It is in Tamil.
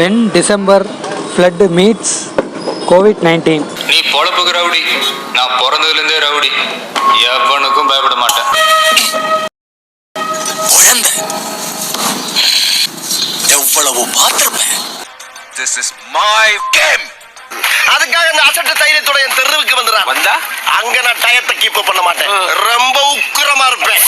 10 December flood meets COVID-19. நீ பொழப்புக்கு ரவுடி, நான் பிறந்ததுலேருந்தே ரவுடி, எவனுக்கும் பயப்பட மாட்டேன். குழந்தை எவ்வளவு பார்த்திருப்பேன். This is my game. அதுக்காக அந்த அசட்டு தைரியத்தோட என் தெருவுக்கு வந்துடுறான். வந்தா அங்க நான் டயத்தை கீப் பண்ண மாட்டேன், ரொம்ப உக்கிரமா இருப்பேன்.